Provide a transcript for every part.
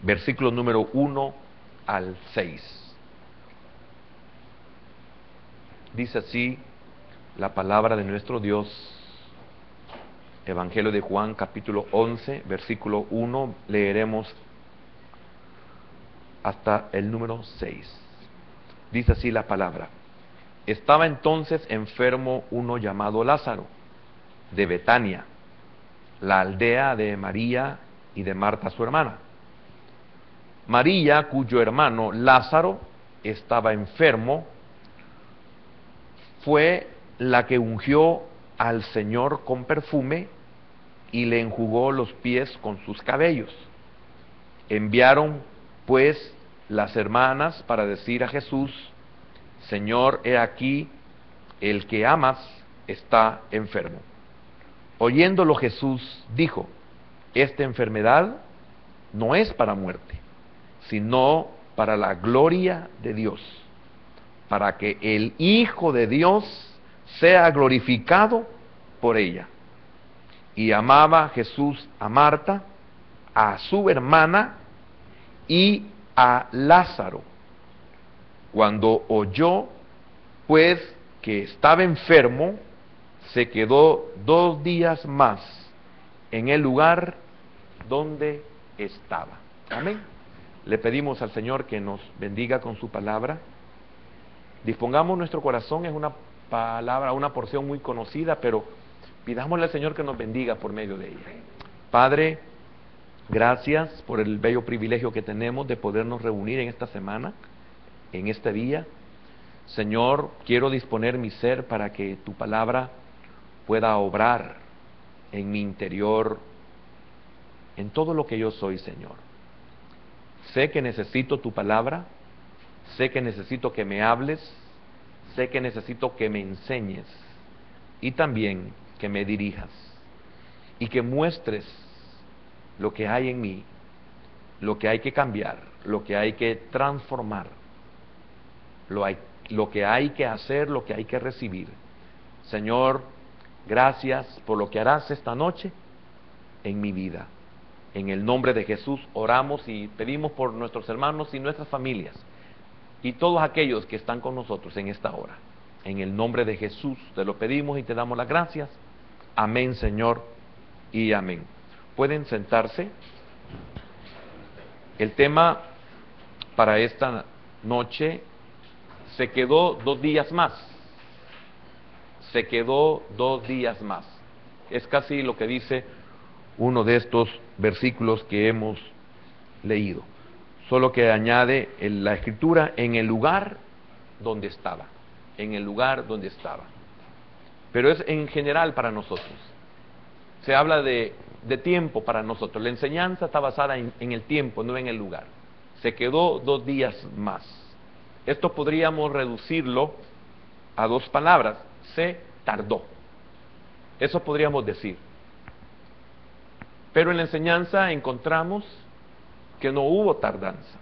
versículos número 1 al 6. Dice así la palabra de nuestro Dios. Evangelio de Juan, capítulo 11, versículo 1, leeremos hasta el número 6. Dice así la palabra. Estaba entonces enfermo uno llamado Lázaro, de Betania, la aldea de María y de Marta su hermana. María, cuyo hermano Lázaro estaba enfermo, fue la que ungió al Señor con perfume y le enjugó los pies con sus cabellos. Enviaron pues las hermanas para decir a Jesús: Señor, he aquí, el que amas está enfermo. Oyéndolo Jesús dijo: esta enfermedad no es para muerte, sino para la gloria de Dios, para que el Hijo de Dios sea glorificado por ella. Y amaba Jesús a Marta, a su hermana y a Lázaro. Cuando oyó pues que estaba enfermo, se quedó 2 días más en el lugar donde estaba. Amén. Le pedimos al Señor que nos bendiga con su palabra. Dispongamos nuestro corazón, es una palabra, una porción muy conocida, pero pidámosle al Señor que nos bendiga por medio de ella. Padre, gracias por el bello privilegio que tenemos de podernos reunir en esta semana, en este día. Señor, quiero disponer mi ser para que tu palabra pueda obrar en mi interior, en todo lo que yo soy, Señor. Sé que necesito tu palabra, sé que necesito que me hables, sé que necesito que me enseñes y también que me dirijas y que muestres lo que hay en mí, lo que hay que cambiar, lo que hay que transformar, lo que hay que hacer, lo que hay que recibir. Señor, gracias por lo que harás esta noche en mi vida. En el nombre de Jesús oramos y pedimos por nuestros hermanos y nuestras familias y todos aquellos que están con nosotros en esta hora. En el nombre de Jesús te lo pedimos y te damos las gracias. Amén, Señor, y amén. Pueden sentarse. El tema para esta noche: se quedó 2 días más. Se quedó 2 días más. Es casi lo que dice uno de estos versículos que hemos leído. Solo que añade la escritura: en el lugar donde estaba. En el lugar donde estaba. Pero es en general para nosotros. Se habla de tiempo para nosotros. La enseñanza está basada en el tiempo, no en el lugar. Se quedó 2 días más. Esto podríamos reducirlo a 2 palabras: se tardó. Eso podríamos decir. Pero en la enseñanza encontramos que no hubo tardanza.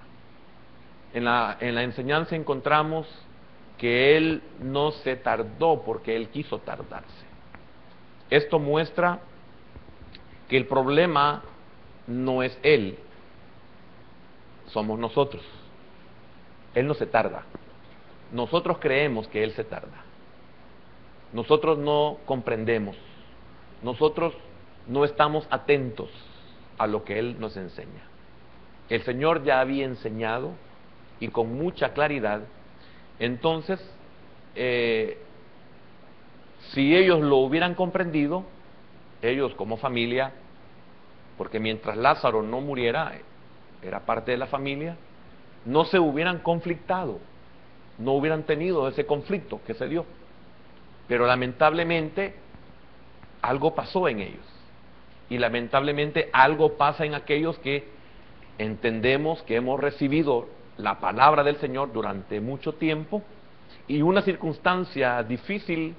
En la enseñanza encontramos que Él no se tardó porque Él quiso tardarse. Esto muestra que el problema no es Él, somos nosotros. Él no se tarda. Nosotros creemos que Él se tarda. Nosotros no comprendemos. Nosotros no estamos atentos a lo que Él nos enseña. El Señor ya había enseñado y con mucha claridad. Entonces, si ellos lo hubieran comprendido, ellos como familia, porque mientras Lázaro no muriera, era parte de la familia, no se hubieran conflictado, no hubieran tenido ese conflicto que se dio. Pero lamentablemente algo pasó en ellos, y lamentablemente algo pasa en aquellos que entendemos que hemos recibido la palabra del Señor durante mucho tiempo, y una circunstancia difícil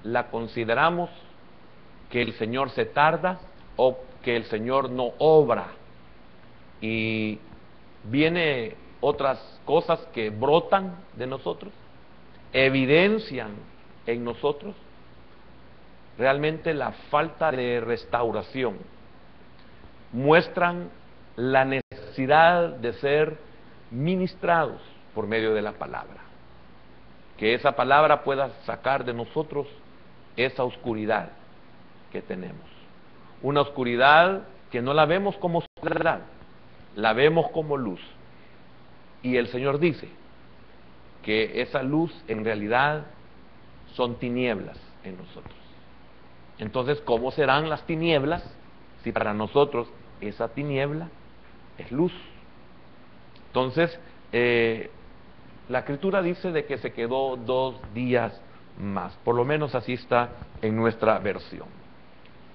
la consideramos que el Señor se tarda o que el Señor no obra, y viene otras cosas que brotan de nosotros, evidencian en nosotros realmente la falta de restauración, muestran la necesidad necesidad de ser ministrados por medio de la palabra. Que esa palabra pueda sacar de nosotros esa oscuridad que tenemos. Una oscuridad que no la vemos como oscuridad, la vemos como luz. Y el Señor dice que esa luz en realidad son tinieblas en nosotros. Entonces, ¿cómo serán las tinieblas si para nosotros esa tiniebla es luz? Entonces, la Escritura dice de que se quedó 2 días más, por lo menos así está en nuestra versión.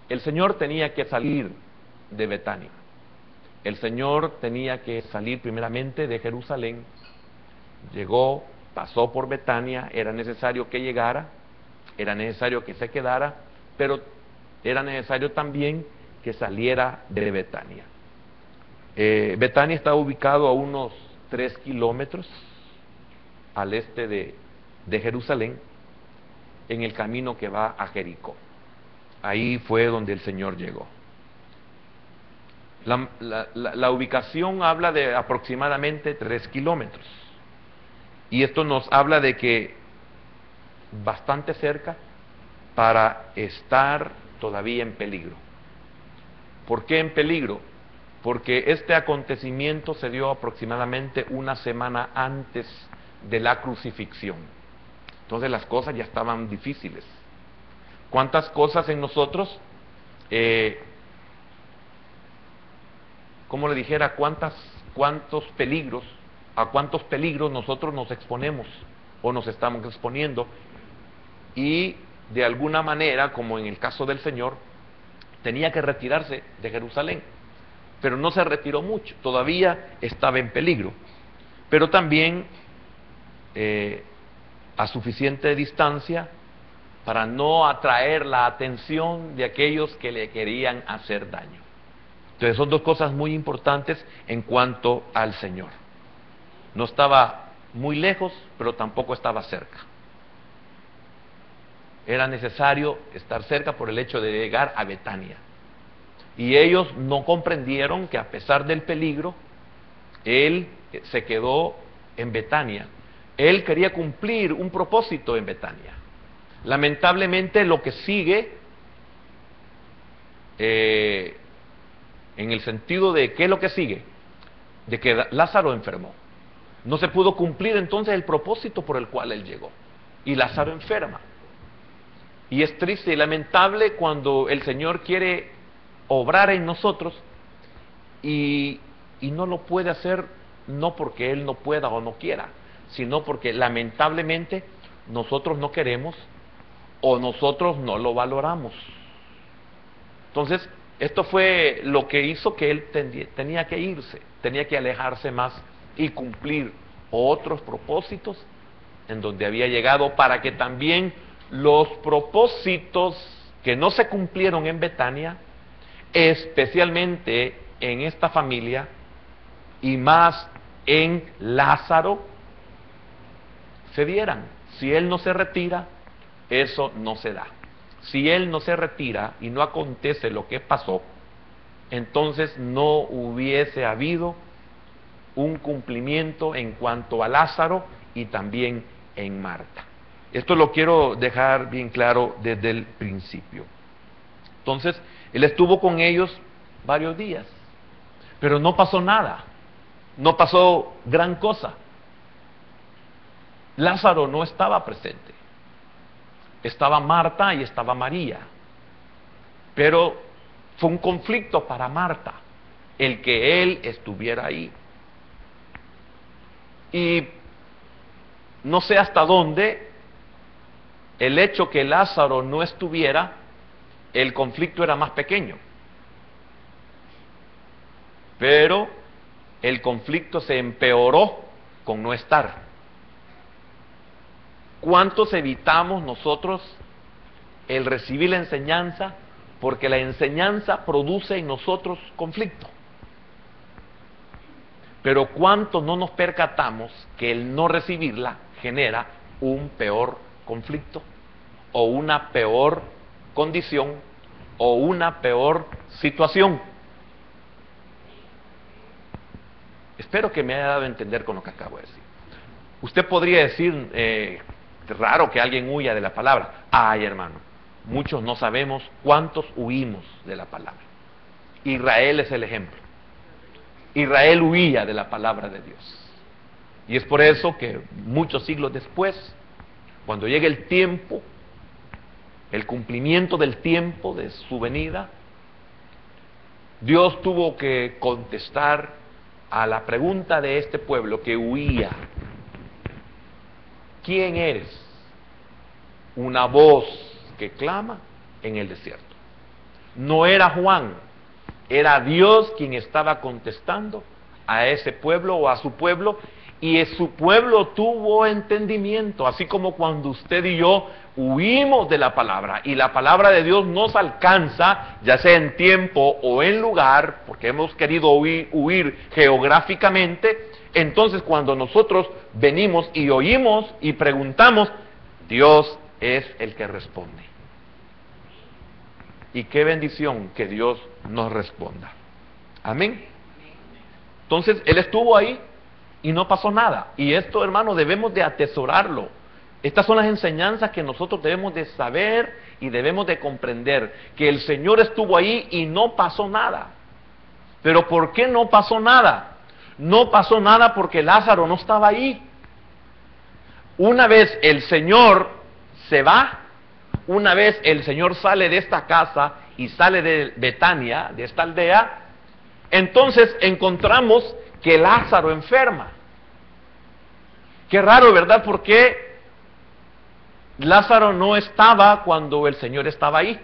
El Señor tenía que salir de Betania. El Señor tenía que salir primeramente de Jerusalén. Llegó, pasó por Betania, era necesario que llegara, era necesario que se quedara, pero era necesario también que saliera de Betania. Betania está ubicado a unos 3 kilómetros al este de Jerusalén, en el camino que va a Jericó. Ahí fue donde el Señor llegó. La ubicación habla de aproximadamente 3 kilómetros. Y esto nos habla de que bastante cerca para estar todavía en peligro. ¿Por qué en peligro? Porque este acontecimiento se dio aproximadamente una semana antes de la crucifixión. Entonces las cosas ya estaban difíciles. ¿Cuántas cosas en nosotros, como le dijera, cuántos peligros, a cuántos peligros nosotros nos exponemos o nos estamos exponiendo? Y de alguna manera, como en el caso del Señor, tenía que retirarse de Jerusalén, pero no se retiró mucho, todavía estaba en peligro, pero también a suficiente distancia para no atraer la atención de aquellos que le querían hacer daño. Entonces son 2 cosas muy importantes en cuanto al Señor. No estaba muy lejos, pero tampoco estaba cerca. Era necesario estar cerca por el hecho de llegar a Betania. Y ellos no comprendieron que a pesar del peligro, Él se quedó en Betania. Él quería cumplir un propósito en Betania. Lamentablemente lo que sigue, en el sentido de ¿qué es lo que sigue? De que Lázaro enfermó. No se pudo cumplir entonces el propósito por el cual Él llegó. Y Lázaro enferma. Y es triste y lamentable cuando el Señor quiere obrar en nosotros y no lo puede hacer, no porque Él no pueda o no quiera, sino porque lamentablemente nosotros no queremos o nosotros no lo valoramos. Entonces, esto fue lo que hizo que Él tenía que irse, tenía que alejarse más y cumplir otros propósitos en donde había llegado, para que también los propósitos que no se cumplieron en Betania, especialmente en esta familia y más en Lázaro, se dieran. Si Él no se retira, eso no se da. Si Él no se retira y no acontece lo que pasó, entonces no hubiese habido un cumplimiento en cuanto a Lázaro y también en Marta. Esto lo quiero dejar bien claro desde el principio. Entonces, Él estuvo con ellos varios días, pero no pasó nada, no pasó gran cosa. Lázaro no estaba presente, estaba Marta y estaba María, pero fue un conflicto para Marta el que Él estuviera ahí. Y no sé hasta dónde el hecho que Lázaro no estuviera, el conflicto era más pequeño. Pero el conflicto se empeoró con no estar. ¿Cuántos evitamos nosotros el recibir la enseñanza? Porque la enseñanza produce en nosotros conflicto. Pero ¿cuántos no nos percatamos que el no recibirla genera un peor conflicto, o una peor condición, o una peor situación? Espero que me haya dado a entender con lo que acabo de decir. Usted podría decir, raro que alguien huya de la palabra. Ay, hermano, muchos no sabemos cuántos huimos de la palabra. Israel es el ejemplo. Israel huía de la palabra de Dios. Y es por eso que muchos siglos después, cuando llegue el tiempo, el cumplimiento del tiempo de su venida, Dios tuvo que contestar a la pregunta de este pueblo que huía. ¿Quién eres? Una voz que clama en el desierto. No era Juan, era Dios quien estaba contestando a ese pueblo o a su pueblo, y su pueblo tuvo entendimiento, así como cuando usted y yo huimos de la palabra y la palabra de Dios nos alcanza, ya sea en tiempo o en lugar, porque hemos querido huir geográficamente. Entonces cuando nosotros venimos y oímos y preguntamos, Dios es el que responde. Y qué bendición que Dios nos responda. Amén. Entonces Él estuvo ahí y no pasó nada. Y esto, hermano, debemos de atesorarlo. Estas son las enseñanzas que nosotros debemos de saber y debemos de comprender. Que el Señor estuvo ahí y no pasó nada. ¿Pero por qué no pasó nada? No pasó nada porque Lázaro no estaba ahí. Una vez el Señor se va, una vez el Señor sale de esta casa y sale de Betania, de esta aldea, entonces encontramos que Lázaro enferma. Qué raro, ¿verdad? Porque Lázaro no estaba cuando el Señor estaba ahí.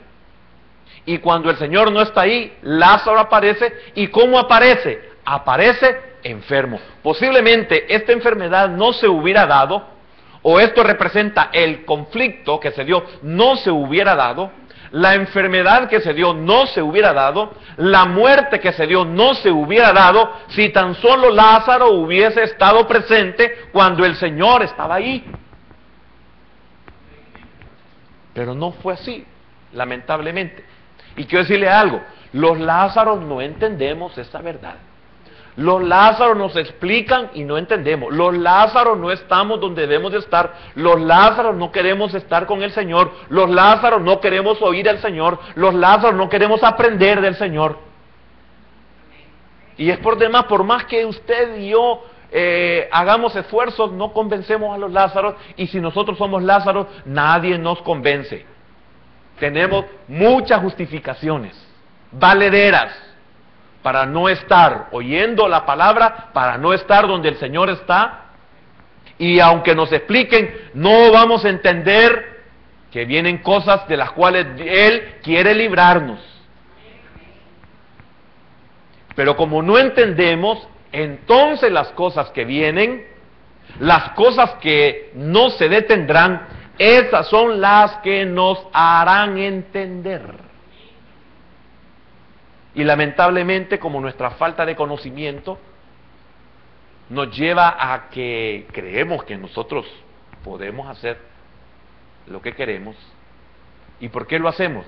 Y cuando el Señor no está ahí, Lázaro aparece. ¿Y cómo aparece? Aparece enfermo. Posiblemente esta enfermedad no se hubiera dado, o esto representa el conflicto que se dio, no se hubiera dado, la enfermedad que se dio no se hubiera dado, la muerte que se dio no se hubiera dado, si tan solo Lázaro hubiese estado presente cuando el Señor estaba ahí. Pero no fue así, lamentablemente. Y quiero decirle algo, los Lázaros no entendemos esta verdad. Los Lázaros nos explican y no entendemos. Los Lázaros no estamos donde debemos de estar. Los Lázaros no queremos estar con el Señor. Los Lázaros no queremos oír al Señor. Los Lázaros no queremos aprender del Señor. Y es por demás, por más que usted y yo hagamos esfuerzos, no convencemos a los Lázaros. Y si nosotros somos Lázaros, nadie nos convence. Tenemos muchas justificaciones valederas para no estar oyendo la palabra, para no estar donde el Señor está. Y aunque nos expliquen, no vamos a entender que vienen cosas de las cuales Él quiere librarnos. Pero como no entendemos, entonces las cosas que vienen, las cosas que no se detendrán, esas son las que nos harán entender. Y lamentablemente, como nuestra falta de conocimiento nos lleva a que creemos que nosotros podemos hacer lo que queremos. ¿Y por qué lo hacemos?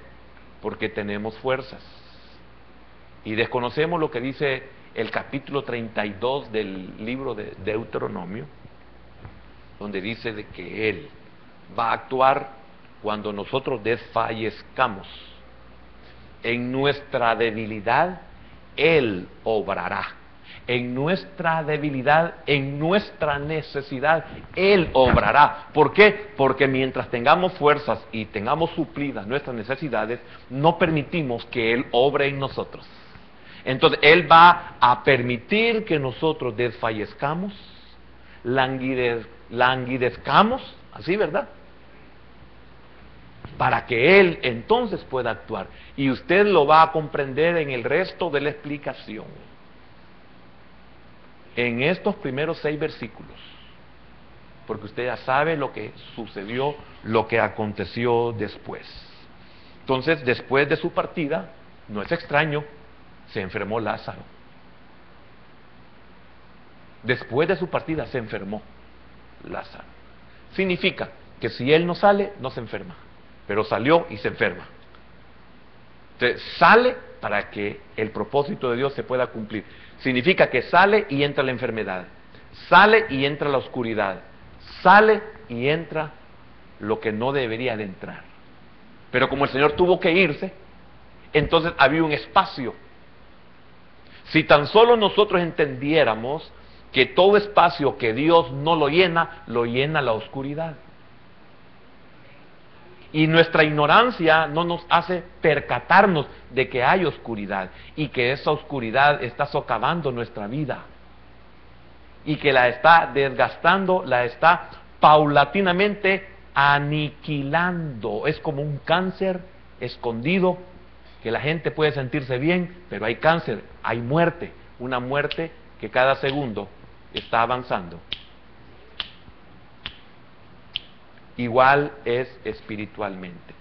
Porque tenemos fuerzas. Y desconocemos lo que dice el capítulo 32 del libro de Deuteronomio, donde dice de que Él va a actuar cuando nosotros desfallezcamos. En nuestra debilidad, Él obrará. En nuestra debilidad, en nuestra necesidad, Él obrará. ¿Por qué? Porque mientras tengamos fuerzas y tengamos suplidas nuestras necesidades, no permitimos que Él obre en nosotros. Entonces, Él va a permitir que nosotros desfallezcamos, languidezcamos, así, ¿verdad? Para que Él entonces pueda actuar. Y usted lo va a comprender en el resto de la explicación. En estos primeros 6 versículos. Porque usted ya sabe lo que sucedió, lo que aconteció después. Entonces, después de su partida, no es extraño, se enfermó Lázaro. Después de su partida se enfermó Lázaro. Significa que si él no sale, no se enferma. Pero salió y se enferma. Entonces, sale para que el propósito de Dios se pueda cumplir. Significa que sale y entra la enfermedad, sale y entra la oscuridad, sale y entra lo que no debería de entrar. Pero como el Señor tuvo que irse, entonces había un espacio. Si tan solo nosotros entendiéramos que todo espacio que Dios no lo llena la oscuridad. Y nuestra ignorancia no nos hace percatarnos de que hay oscuridad y que esa oscuridad está socavando nuestra vida y que la está desgastando, la está paulatinamente aniquilando. Es como un cáncer escondido que la gente puede sentirse bien, pero hay cáncer, hay muerte, una muerte que cada segundo está avanzando. Igual es espiritualmente.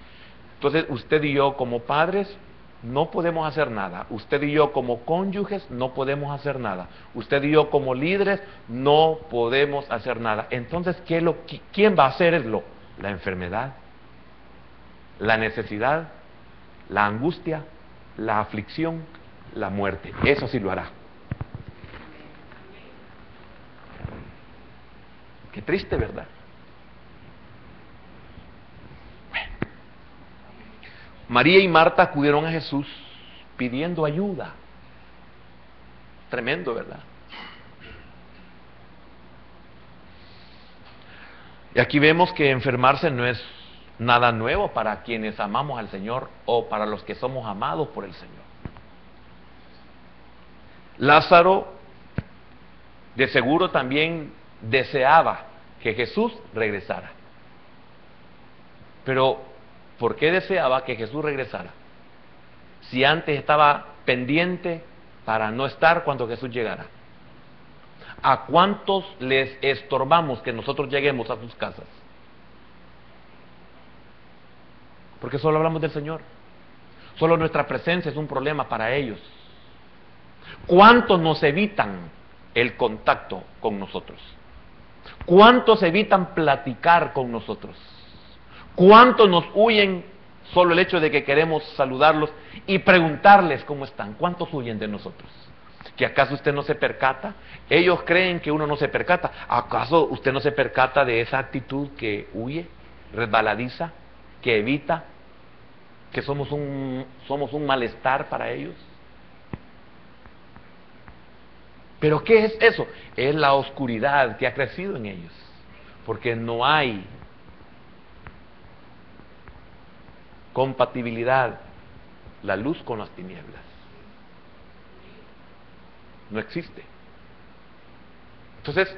Entonces usted y yo como padres no podemos hacer nada. Usted y yo como cónyuges no podemos hacer nada. Usted y yo como líderes no podemos hacer nada. Entonces, ¿quién va a hacerlo? La enfermedad, la necesidad, la angustia, la aflicción, la muerte. Eso sí lo hará. Qué triste, ¿verdad? María y Marta acudieron a Jesús pidiendo ayuda. Tremendo, ¿verdad? Y aquí vemos que enfermarse no es nada nuevo para quienes amamos al Señor o para los que somos amados por el Señor. Lázaro de seguro también deseaba que Jesús regresara. Pero ¿por qué deseaba que Jesús regresara? Si antes estaba pendiente para no estar cuando Jesús llegara. ¿A cuántos les estorbamos que nosotros lleguemos a sus casas? Porque solo hablamos del Señor. Solo nuestra presencia es un problema para ellos. ¿Cuántos nos evitan el contacto con nosotros? ¿Cuántos evitan platicar con nosotros? ¿Cuántos nos huyen solo el hecho de que queremos saludarlos y preguntarles cómo están? ¿Cuántos huyen de nosotros? ¿Que acaso usted no se percata? Ellos creen que uno no se percata. ¿Acaso usted no se percata de esa actitud que huye, resbaladiza, que evita, que somos un malestar para ellos? ¿Pero qué es eso? Es la oscuridad que ha crecido en ellos, porque no hay compatibilidad, la luz con las tinieblas. No existe. Entonces,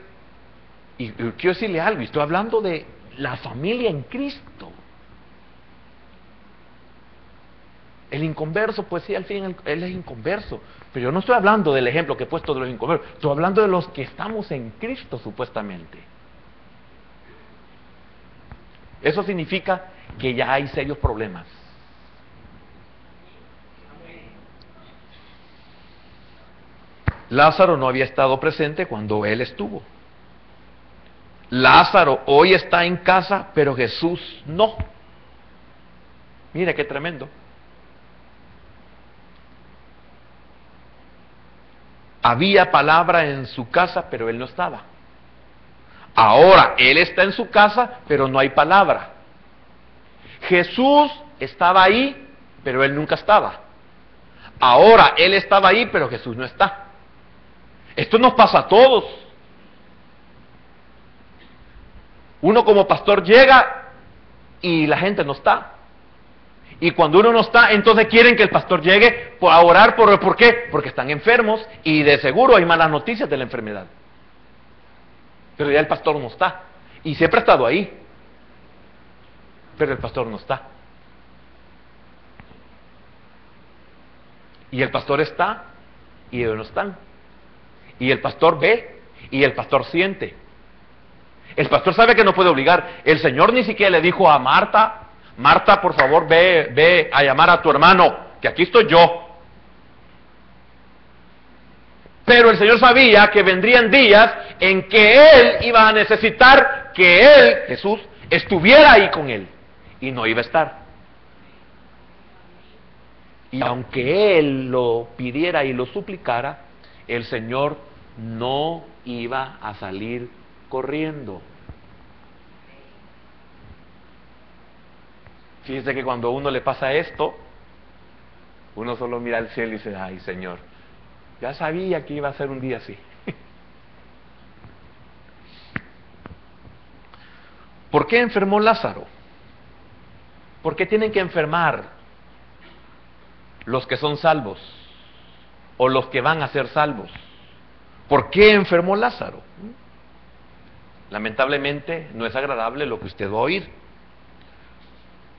y quiero decirle algo, y estoy hablando de la familia en Cristo. El inconverso, pues sí, al fin él es inconverso, pero yo no estoy hablando del ejemplo que he puesto de los inconversos, estoy hablando de los que estamos en Cristo supuestamente. Eso significa que ya hay serios problemas. Lázaro no había estado presente cuando él estuvo. Lázaro hoy está en casa, pero Jesús no. Mire qué tremendo. Había palabra en su casa, pero él no estaba. Ahora él está en su casa, pero no hay palabra. Jesús estaba ahí, pero él nunca estaba. Ahora él estaba ahí, pero Jesús no está. Esto nos pasa a todos. Uno como pastor llega y la gente no está. Y cuando uno no está, entonces quieren que el pastor llegue a orar. ¿Por qué? Porque están enfermos y de seguro hay malas noticias de la enfermedad. Pero ya el pastor no está. Y siempre ha estado ahí. Pero el pastor no está. Y el pastor está y ellos no están. Y el pastor ve y el pastor siente. El pastor sabe que no puede obligar. El Señor ni siquiera le dijo a Marta: Marta, por favor, ve a llamar a tu hermano, que aquí estoy yo. Pero el Señor sabía que vendrían días en que Él iba a necesitar que Él, Jesús, estuviera ahí con Él. Y no iba a estar. Y aunque él lo pidiera y lo suplicara, el Señor no iba a salir corriendo. Fíjese que cuando a uno le pasa esto, uno solo mira al cielo y dice, ay Señor, ya sabía que iba a ser un día así. ¿Por qué enfermó Lázaro? ¿Por qué tienen que enfermar los que son salvos o los que van a ser salvos? ¿Por qué enfermó Lázaro? Lamentablemente no es agradable lo que usted va a oír.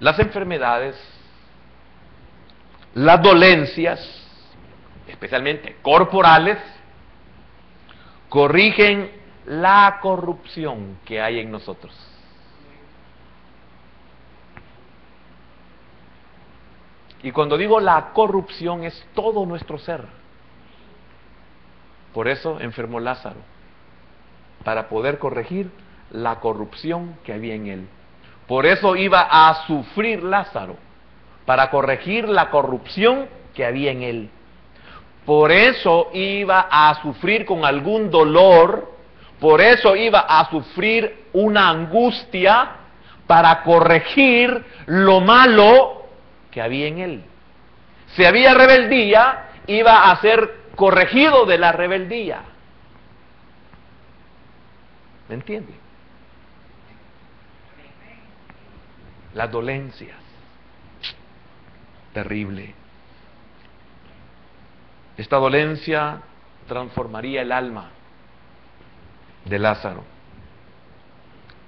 Las enfermedades, las dolencias, especialmente corporales, corrigen la corrupción que hay en nosotros. Y cuando digo la corrupción es todo nuestro ser. Por eso enfermó Lázaro, para poder corregir la corrupción que había en él. Por eso iba a sufrir Lázaro, para corregir la corrupción que había en él. Por eso iba a sufrir con algún dolor, por eso iba a sufrir una angustia, para corregir lo malo que había en él. Si había rebeldía, iba a ser corregido de la rebeldía. ¿Me entiende? Las dolencias. Terrible. Esta dolencia transformaría el alma de Lázaro.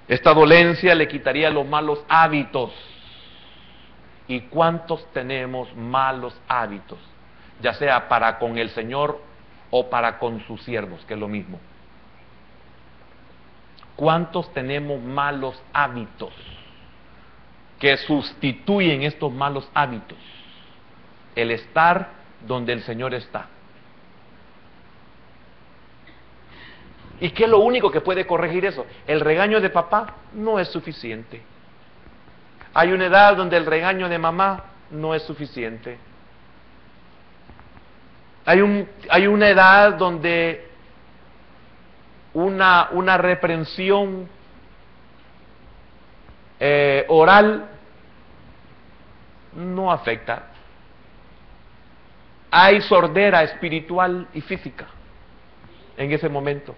Esta dolencia le quitaría los malos hábitos. ¿Y cuántos tenemos malos hábitos? Ya sea para con el Señor o para con sus siervos, que es lo mismo. ¿Cuántos tenemos malos hábitos que sustituyen estos malos hábitos? El estar donde el Señor está. ¿Y qué es lo único que puede corregir eso? El regaño de papá no es suficiente. Hay una edad donde el regaño de mamá no es suficiente. Hay una edad donde una reprensión oral no afecta. Hay sordera espiritual y física en ese momento.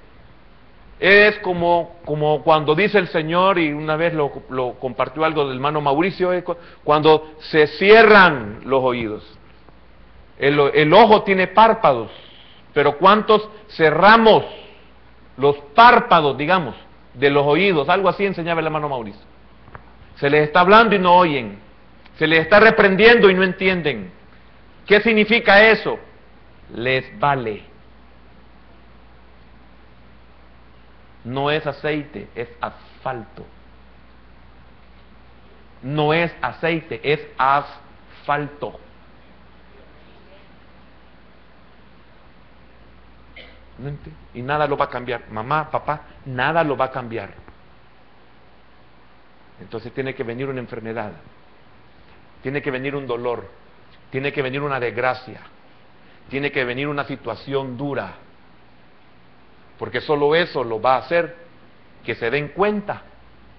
Es como cuando dice el Señor, y una vez lo compartió algo del hermano Mauricio, cuando se cierran los oídos. El ojo tiene párpados, pero ¿cuántos cerramos los párpados, digamos, de los oídos? Algo así enseñaba el hermano Mauricio. Se les está hablando y no oyen. Se les está reprendiendo y no entienden. ¿Qué significa eso? Les vale. No es aceite, es asfalto. No es aceite, es asfalto. Y nada lo va a cambiar. Mamá, papá, nada lo va a cambiar. Entonces tiene que venir una enfermedad. Tiene que venir un dolor. Tiene que venir una desgracia. Tiene que venir una situación dura. Porque solo eso lo va a hacer que se den cuenta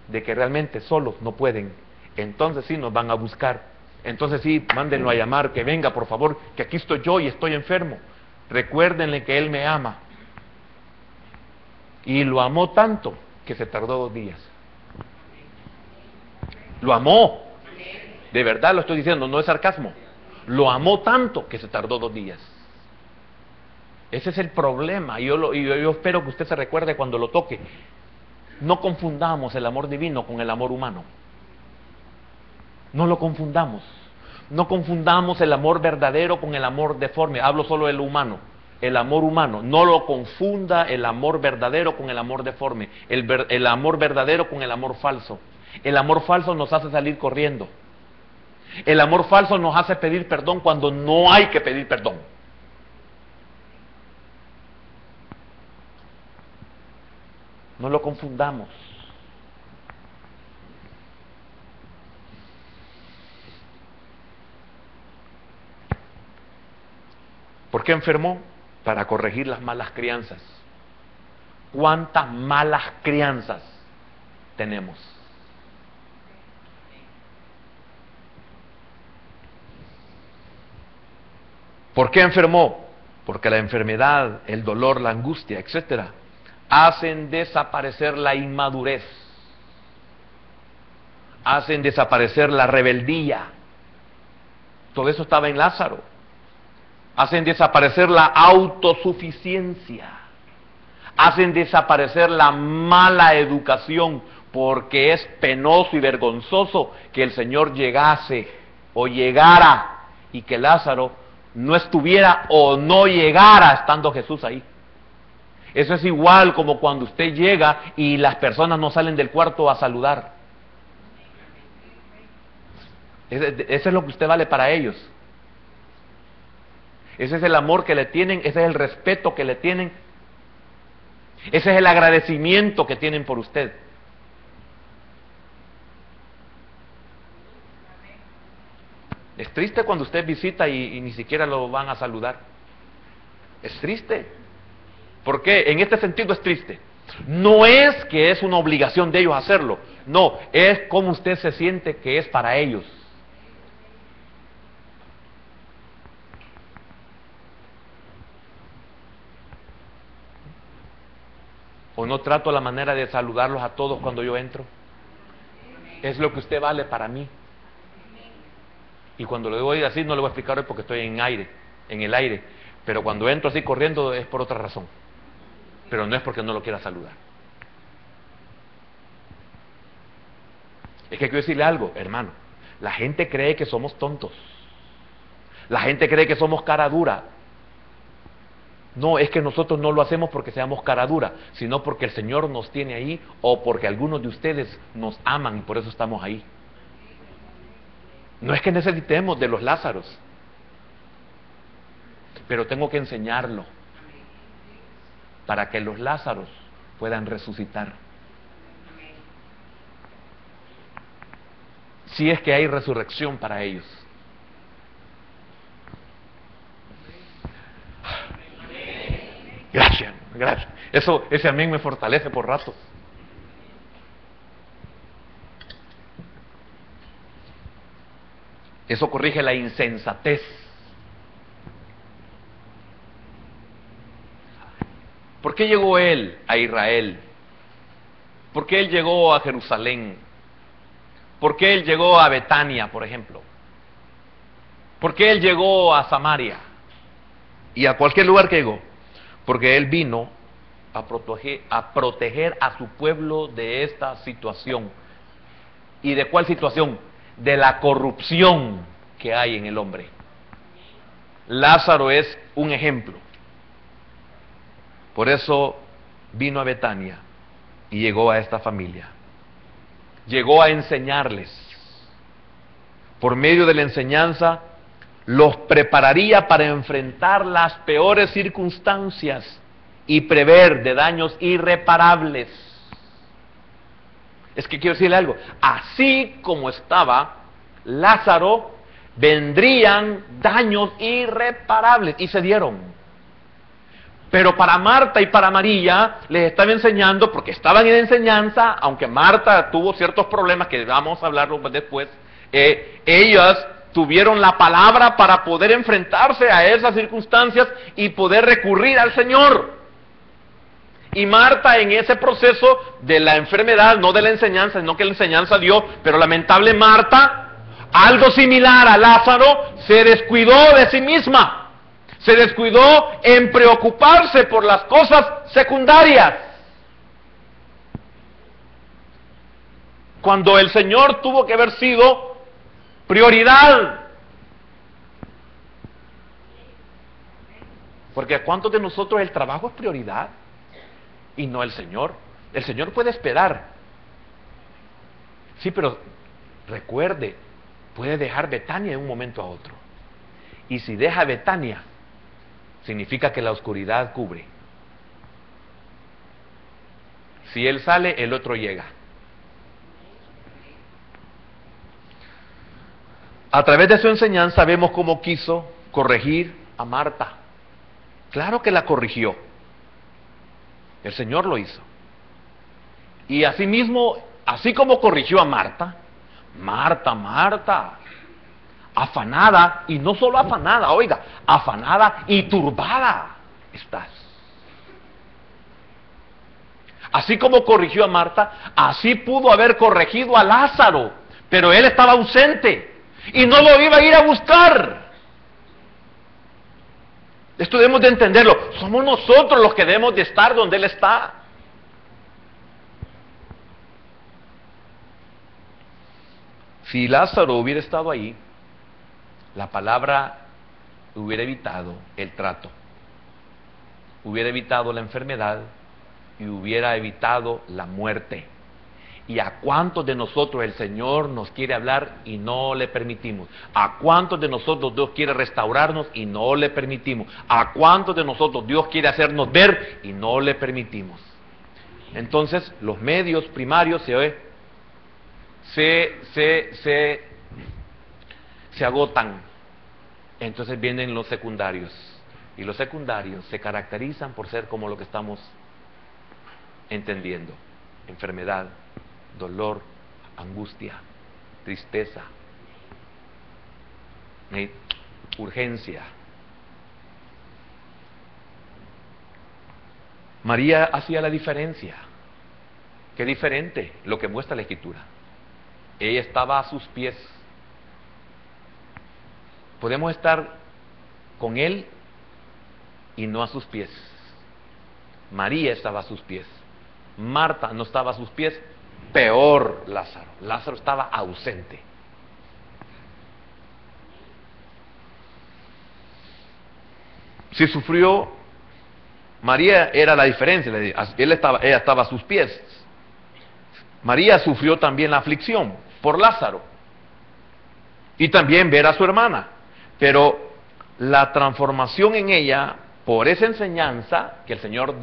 de que realmente solos no pueden. Entonces sí nos van a buscar. Entonces sí, mándenlo a llamar, que venga por favor, que aquí estoy yo y estoy enfermo. Recuérdenle que Él me ama. Y lo amó tanto que se tardó 2 días. Lo amó. De verdad lo estoy diciendo, no es sarcasmo. Lo amó tanto que se tardó 2 días. Ese es el problema. Yo espero que usted se recuerde cuando lo toque. No confundamos el amor divino con el amor humano. No lo confundamos. No confundamos el amor verdadero con el amor deforme. Hablo solo del humano. El amor humano. No lo confunda el amor verdadero con el amor deforme. El amor verdadero con el amor falso. El amor falso nos hace salir corriendo. El amor falso nos hace pedir perdón cuando no hay que pedir perdón. No lo confundamos. ¿Por qué enfermó? Para corregir las malas crianzas. ¿Cuántas malas crianzas tenemos? ¿Por qué enfermó? Porque la enfermedad, el dolor, la angustia, etcétera, hacen desaparecer la inmadurez, hacen desaparecer la rebeldía. Todo eso estaba en Lázaro. Hacen desaparecer la autosuficiencia, hacen desaparecer la mala educación, porque es penoso y vergonzoso que el Señor llegase o llegara y que Lázaro no estuviera o no llegara estando Jesús ahí. Eso es igual como cuando usted llega y las personas no salen del cuarto a saludar. Eso es lo que usted vale para ellos. Ese es el amor que le tienen, ese es el respeto que le tienen, ese es el agradecimiento que tienen por usted. Es triste cuando usted visita y ni siquiera lo van a saludar. Es triste. ¿Por qué? En este sentido es triste. No es que es una obligación de ellos hacerlo, no, es como usted se siente que es para ellos. ¿O no trato la manera de saludarlos a todos cuando yo entro? Es lo que usted vale para mí. Y cuando le voy así, no le voy a explicar hoy porque estoy en el aire. Pero cuando entro así corriendo es por otra razón. Pero no es porque no lo quiera saludar. Es que quiero decirle algo, hermano. La gente cree que somos tontos. La gente cree que somos cara dura. No, es que nosotros no lo hacemos porque seamos cara dura, sino porque el Señor nos tiene ahí o porque algunos de ustedes nos aman y por eso estamos ahí. No es que necesitemos de los Lázaros, pero tengo que enseñarlo para que los Lázaros puedan resucitar. Si es que hay resurrección para ellos. Gracias, gracias. Ese amén me fortalece por rato. Eso corrige la insensatez. ¿Por qué llegó él a Israel? ¿Por qué él llegó a Jerusalén? ¿Por qué él llegó a Betania, por ejemplo? ¿Por qué él llegó a Samaria? Y a cualquier lugar que llegó. Porque él vino a proteger a su pueblo de esta situación. ¿Y de cuál situación? De la corrupción que hay en el hombre. Lázaro es un ejemplo. Por eso vino a Betania y llegó a esta familia. Llegó a enseñarles. Por medio de la enseñanza los prepararía para enfrentar las peores circunstancias y prever de daños irreparables. Es que quiero decirle algo, así como estaba Lázaro, vendrían daños irreparables, y se dieron. Pero para Marta y para María les estaba enseñando, porque estaban en enseñanza, aunque Marta tuvo ciertos problemas que vamos a hablar después, ellas tuvieron la palabra para poder enfrentarse a esas circunstancias y poder recurrir al Señor. Y Marta, en ese proceso de la enfermedad, no de la enseñanza, sino que la enseñanza dio, pero lamentable Marta, algo similar a Lázaro, se descuidó de sí misma, se descuidó en preocuparse por las cosas secundarias. Cuando el Señor tuvo que haber sido prioridad. Porque ¿a cuántos de nosotros el trabajo es prioridad? Y no el Señor. El Señor puede esperar. Sí, pero recuerde, puede dejar Betania de un momento a otro. Y si deja Betania, significa que la oscuridad cubre. Si él sale, el otro llega. A través de su enseñanza vemos cómo quiso corregir a Marta. Claro que la corrigió. El Señor lo hizo. Y asimismo, así como corrigió a Marta, Marta, afanada, y no solo afanada, oiga, afanada y turbada estás. Así como corrigió a Marta, así pudo haber corregido a Lázaro, pero él estaba ausente y no lo iba a ir a buscar. Esto debemos de entenderlo. Somos nosotros los que debemos de estar donde él está. Si Lázaro hubiera estado ahí, la palabra hubiera evitado el trato, hubiera evitado la enfermedad y hubiera evitado la muerte. ¿Y a cuántos de nosotros el Señor nos quiere hablar y no le permitimos? ¿A cuántos de nosotros Dios quiere restaurarnos y no le permitimos? ¿A cuántos de nosotros Dios quiere hacernos ver y no le permitimos? Entonces, los medios primarios se agotan. Entonces vienen los secundarios. Y los secundarios se caracterizan por ser como lo que estamos entendiendo: enfermedad, dolor, angustia, tristeza, urgencia. María hacía la diferencia. Qué diferente lo que muestra la Escritura. Ella estaba a sus pies. Podemos estar con Él y no a sus pies. María estaba a sus pies. Marta no estaba a sus pies. Peor Lázaro. Lázaro estaba ausente. Si sufrió, María era la diferencia. Ella estaba a sus pies. María sufrió también la aflicción por Lázaro. Y también ver a su hermana. Pero la transformación en ella, por esa enseñanza que el Señor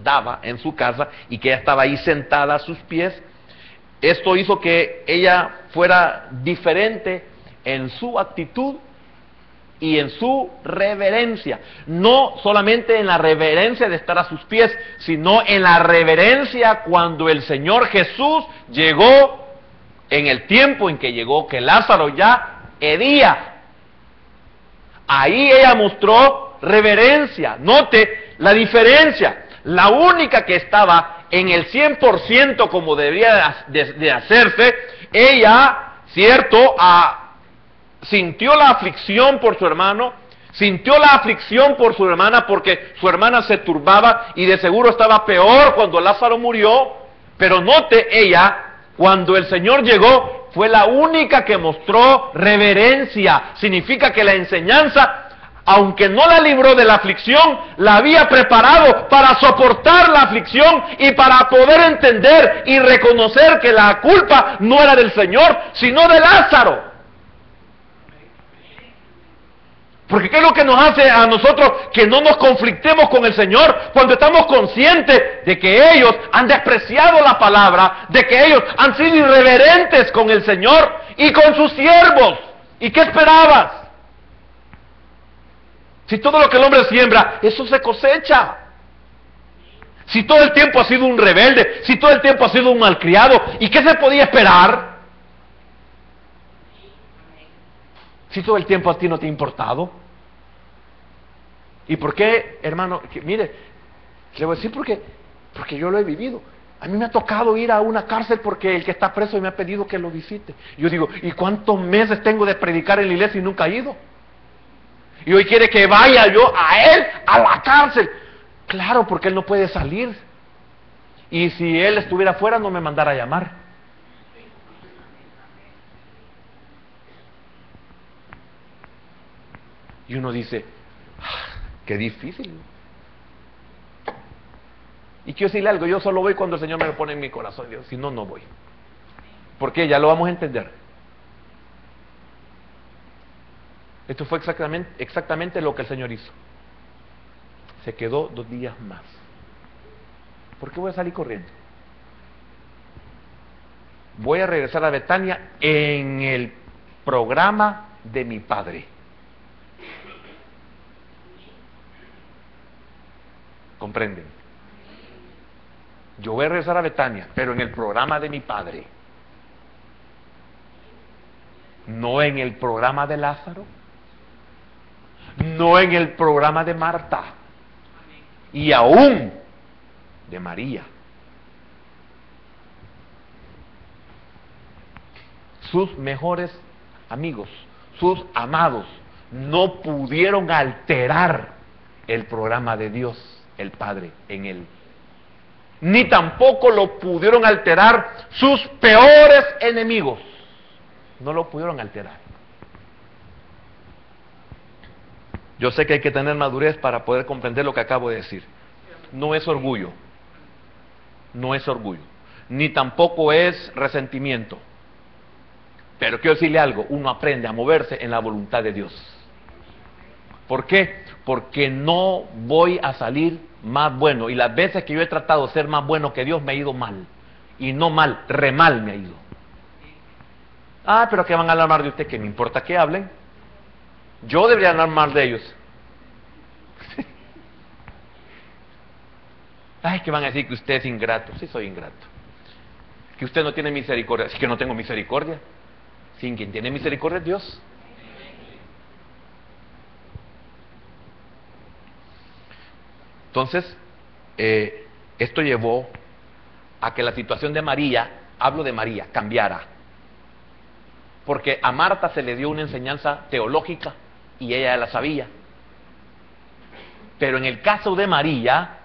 daba en su casa, y que ella estaba ahí sentada a sus pies, esto hizo que ella fuera diferente en su actitud y en su reverencia. No solamente en la reverencia de estar a sus pies, sino en la reverencia cuando el Señor Jesús llegó, en el tiempo en que llegó, que Lázaro ya hería. Ahí ella mostró reverencia. Note la diferencia. La única que estaba en el 100% como debería de hacerse, ella, cierto, sintió la aflicción por su hermano, sintió la aflicción por su hermana, porque su hermana se turbaba y de seguro estaba peor cuando Lázaro murió. Pero note, ella, cuando el Señor llegó, fue la única que mostró reverencia. Significa que la enseñanza, aunque no la libró de la aflicción, la había preparado para soportar la aflicción y para poder entender y reconocer que la culpa no era del Señor, sino de Lázaro. Porque ¿qué es lo que nos hace a nosotros que no nos conflictemos con el Señor? Cuando estamos conscientes de que ellos han despreciado la palabra, de que ellos han sido irreverentes con el Señor y con sus siervos. ¿Y qué esperabas? Si todo lo que el hombre siembra, eso se cosecha. Si todo el tiempo ha sido un rebelde, si todo el tiempo ha sido un malcriado, ¿y qué se podía esperar? Si todo el tiempo a ti no te ha importado. ¿Y por qué, hermano? Mire, le voy a decir porque yo lo he vivido. A mí me ha tocado ir a una cárcel porque el que está preso me ha pedido que lo visite. Yo digo, ¿y cuántos meses tengo de predicar en la iglesia y nunca he ido? Y hoy quiere que vaya yo a él, a la cárcel. Claro, porque él no puede salir. Y si él estuviera afuera no me mandara a llamar. Y uno dice, qué difícil. Y quiero decirle algo, yo solo voy cuando el Señor me lo pone en mi corazón, Dios, si no, no voy. ¿Por qué? Ya lo vamos a entender. Esto fue exactamente lo que el Señor hizo. Se quedó 2 días más. ¿Por qué voy a salir corriendo? Voy a regresar a Betania en el programa de mi Padre. ¿Comprenden? Yo voy a regresar a Betania, pero en el programa de mi padre, no en el programa de Lázaro, no en el programa de Marta, y aún de María. Sus mejores amigos, sus amados, no pudieron alterar el programa de Dios, el Padre, en él. Ni tampoco lo pudieron alterar sus peores enemigos. No lo pudieron alterar. Yo sé que hay que tener madurez para poder comprender lo que acabo de decir. No es orgullo. No es orgullo. Ni tampoco es resentimiento. Pero quiero decirle algo, uno aprende a moverse en la voluntad de Dios. ¿Por qué? Porque no voy a salir más bueno. Y las veces que yo he tratado de ser más bueno que Dios me ha ido mal. Y no mal, re mal me ha ido. Ah, pero ¿qué van a hablar mal de usted? ¿Qué me importa que hablen? Yo debería hablar mal de ellos. Ay, que van a decir que usted es ingrato. Sí, soy ingrato. Que usted no tiene misericordia. Sí, que no tengo misericordia. Sin quien tiene misericordia es Dios. Entonces, esto llevó a que la situación de María, hablo de María, cambiara. Porque a Marta se le dio una enseñanza teológica y ella la sabía. Pero en el caso de María,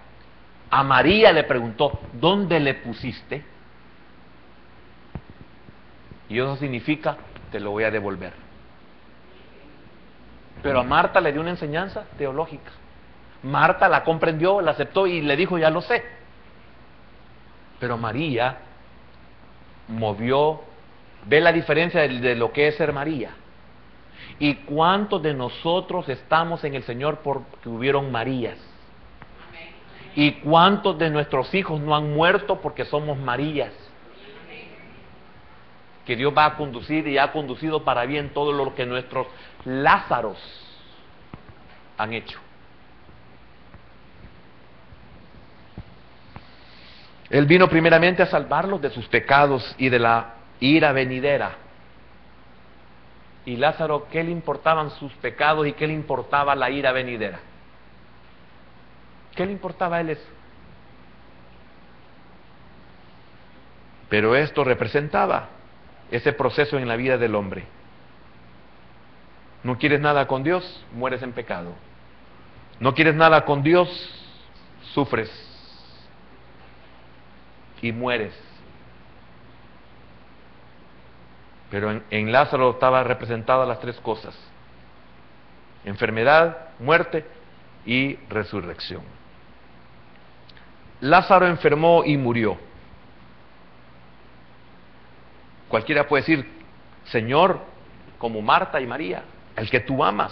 a María le preguntó, ¿dónde le pusiste? Y eso significa, te lo voy a devolver. Pero a Marta le dio una enseñanza teológica. Marta la comprendió, la aceptó y le dijo, ya lo sé. Pero María movió, ve la diferencia de lo que es ser María. ¿Y cuántos de nosotros estamos en el Señor porque hubieron Marías? ¿Y cuántos de nuestros hijos no han muerto porque somos Marías? Que Dios va a conducir y ha conducido para bien todo lo que nuestros Lázaros han hecho. Él vino primeramente a salvarlos de sus pecados y de la ira venidera. Y Lázaro, ¿qué le importaban sus pecados y qué le importaba la ira venidera? ¿Qué le importaba a él eso? Pero esto representaba ese proceso en la vida del hombre. No quieres nada con Dios, mueres en pecado. No quieres nada con Dios, sufres y mueres. Pero en Lázaro estaba representadas las tres cosas: enfermedad, muerte y resurrección. Lázaro enfermó y murió. Cualquiera puede decir, Señor, como Marta y María, el que tú amas.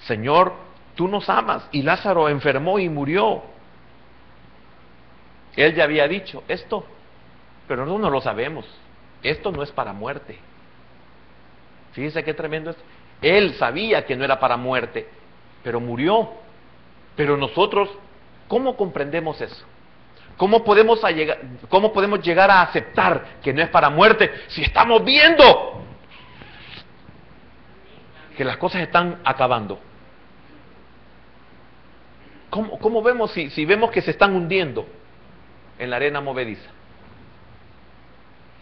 Señor, tú nos amas. Y Lázaro enfermó y murió. Él ya había dicho esto, pero nosotros no lo sabemos. Esto no es para muerte. Fíjese qué tremendo es. Él sabía que no era para muerte, pero murió. Pero nosotros, ¿cómo comprendemos eso? ¿Cómo podemos llegar a aceptar que no es para muerte si estamos viendo que las cosas están acabando? ¿Cómo vemos si vemos que se están hundiendo en la arena movediza?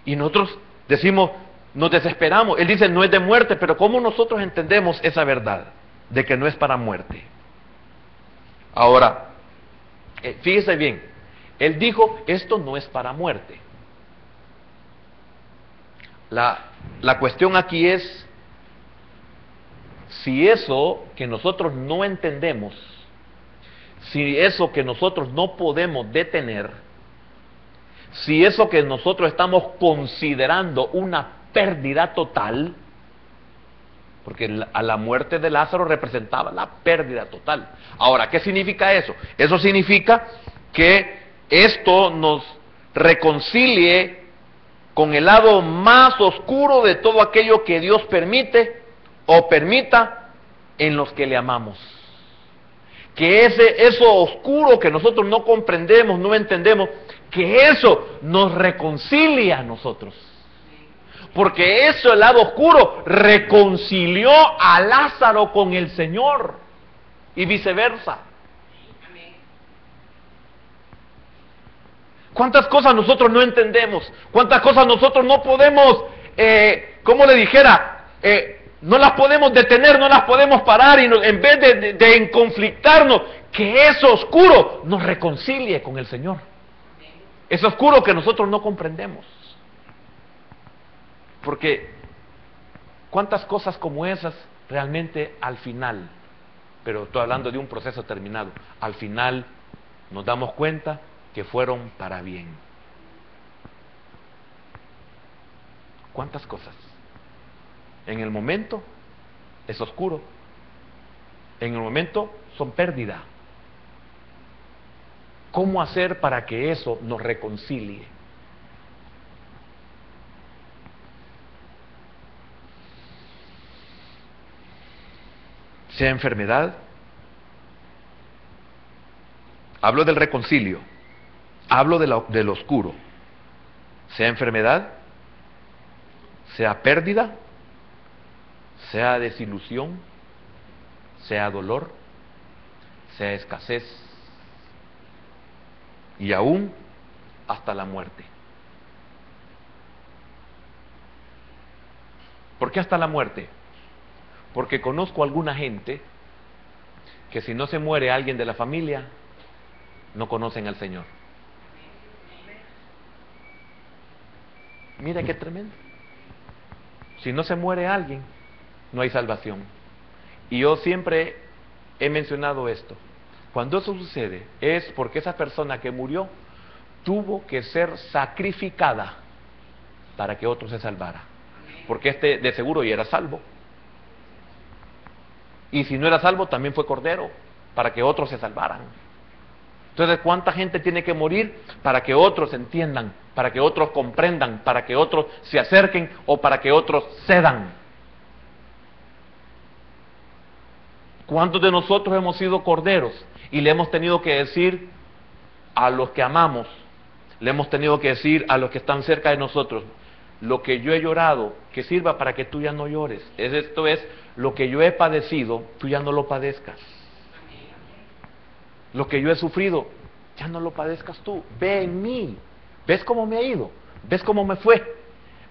Y nosotros decimos, nos desesperamos. Él dice, no es de muerte, pero ¿cómo nosotros entendemos esa verdad de que no es para muerte? Ahora, fíjese bien, él dijo, esto no es para muerte. La cuestión aquí es, si eso que nosotros no entendemos, si eso que nosotros no podemos detener, si eso que nosotros estamos considerando una pérdida total, porque a la muerte de Lázaro representaba la pérdida total. Ahora, ¿qué significa eso? Eso significa que esto nos reconcilie con el lado más oscuro de todo aquello que Dios permite o permita en los que le amamos. que eso oscuro que nosotros no comprendemos, no entendemos, que eso nos reconcilia a nosotros. Porque eso, el lado oscuro, reconcilió a Lázaro con el Señor y viceversa. ¿Cuántas cosas nosotros no entendemos? ¿Cuántas cosas nosotros no podemos, como le dijera, no las podemos detener, no las podemos parar, y en vez de conflictarnos, que eso oscuro nos reconcilie con el Señor? Eso oscuro que nosotros no comprendemos. Porque cuántas cosas como esas realmente al final, pero estoy hablando de un proceso terminado, al final nos damos cuenta que fueron para bien. ¿Cuántas cosas? En el momento es oscuro, en el momento son pérdida. ¿Cómo hacer para que eso nos reconcilie? Sea enfermedad, hablo del reconcilio, hablo del oscuro, sea enfermedad, sea pérdida, sea desilusión, sea dolor, sea escasez, y aún hasta la muerte. ¿Por qué hasta la muerte? Porque conozco a alguna gente que si no se muere alguien de la familia, no conocen al Señor. Mira qué tremendo. Si no se muere alguien, no hay salvación. Y yo siempre he mencionado esto. Cuando eso sucede, es porque esa persona que murió tuvo que ser sacrificada para que otro se salvara. Porque este de seguro ya era salvo. Y si no era salvo, también fue cordero, para que otros se salvaran. Entonces, ¿cuánta gente tiene que morir para que otros entiendan, para que otros comprendan, para que otros se acerquen o para que otros cedan? ¿Cuántos de nosotros hemos sido corderos y le hemos tenido que decir a los que amamos, le hemos tenido que decir a los que están cerca de nosotros, lo que yo he llorado, que sirva para que tú ya no llores? Esto es, lo que yo he padecido, tú ya no lo padezcas. Lo que yo he sufrido, ya no lo padezcas tú. Ve en mí. ¿Ves cómo me ha ido? ¿Ves cómo me fue?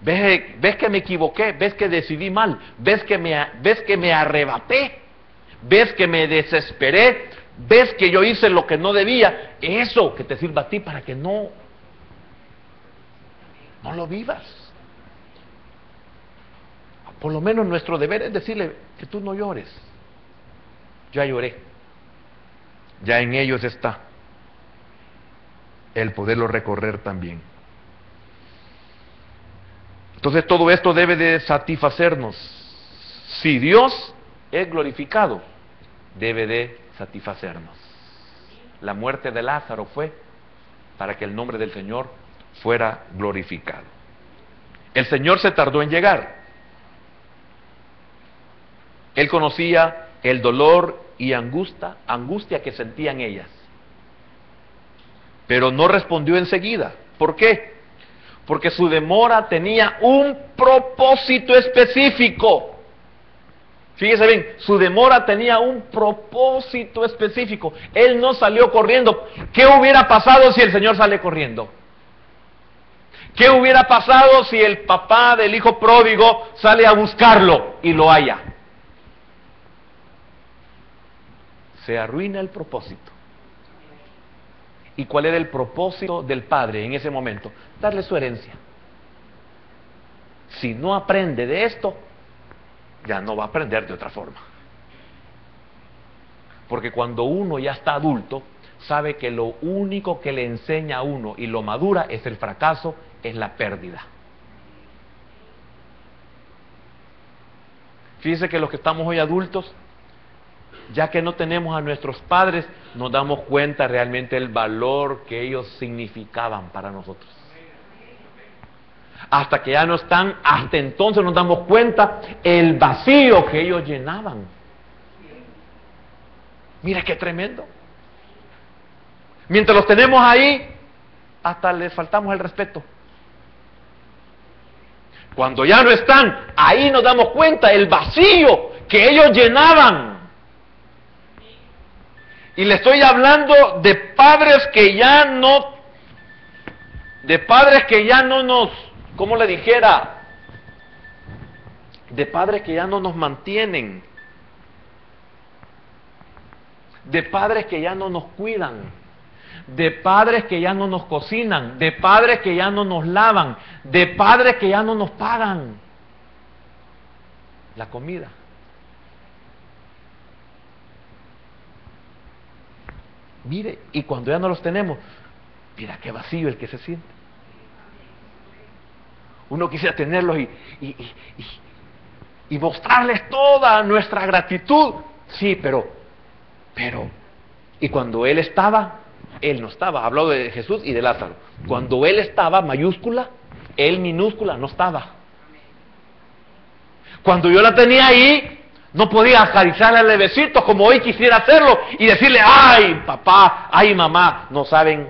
¿Ves que me equivoqué? ¿Ves que decidí mal? ¿Ves que me arrebaté? ¿Ves que me desesperé? ¿Ves que yo hice lo que no debía? Eso que te sirva a ti para que no lo vivas. Por lo menos nuestro deber es decirle que tú no llores. Ya lloré. Ya en ellos está el poderlo recorrer también. Entonces todo esto debe de satisfacernos. Si Dios es glorificado, debe de satisfacernos. La muerte de Lázaro fue para que el nombre del Señor fuera glorificado. El Señor se tardó en llegar. Él conocía el dolor y angustia que sentían ellas. Pero no respondió enseguida. ¿Por qué? Porque su demora tenía un propósito específico. Fíjese bien, su demora tenía un propósito específico. Él no salió corriendo. ¿Qué hubiera pasado si el Señor sale corriendo? ¿Qué hubiera pasado si el papá del hijo pródigo sale a buscarlo y lo halla? Se arruina el propósito. ¿Y cuál era el propósito del padre en ese momento? Darle su herencia. Si no aprende de esto, ya no va a aprender de otra forma. Porque cuando uno ya está adulto, sabe que lo único que le enseña a uno y lo madura es el fracaso, es la pérdida. Fíjense que los que estamos hoy adultos, ya que no tenemos a nuestros padres, nos damos cuenta realmente del valor que ellos significaban para nosotros. Hasta que ya no están, hasta entonces nos damos cuenta el vacío que ellos llenaban. Mire qué tremendo. Mientras los tenemos ahí, hasta les faltamos el respeto. Cuando ya no están, ahí nos damos cuenta el vacío que ellos llenaban. Y le estoy hablando de padres que ya no, nos, ¿cómo le dijera? De padres que ya no nos mantienen, de padres que ya no nos cuidan, de padres que ya no nos cocinan, de padres que ya no nos lavan, de padres que ya no nos pagan la comida. Mire, y cuando ya no los tenemos, mira qué vacío el que se siente. Uno quisiera tenerlos y mostrarles toda nuestra gratitud. Sí, pero, y cuando Él estaba, Él no estaba. Habló de Jesús y de Lázaro. Cuando Él estaba, mayúscula, Él minúscula, no estaba. Cuando yo la tenía ahí, no podía acariciarle besitos como hoy quisiera hacerlo y decirle, ay papá, ay mamá. No saben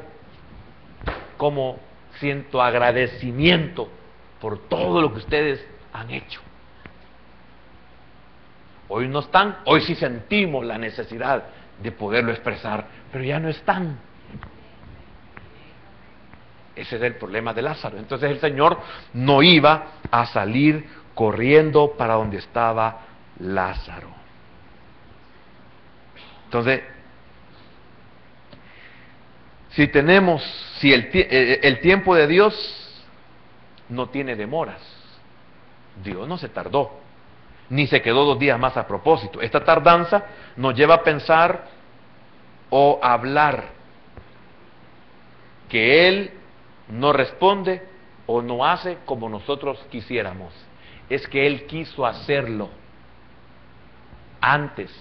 cómo siento agradecimiento por todo lo que ustedes han hecho. Hoy no están, hoy sí sentimos la necesidad de poderlo expresar, pero ya no están. Ese es el problema de Lázaro. Entonces el Señor no iba a salir corriendo para donde estaba Lázaro. Entonces, si el tiempo de Dios no tiene demoras, Dios no se tardó, ni se quedó 2 días más a propósito. Esta tardanza nos lleva a pensar o a hablar que Él no responde o no hace como nosotros quisiéramos. Es que Él quiso hacerlo antes,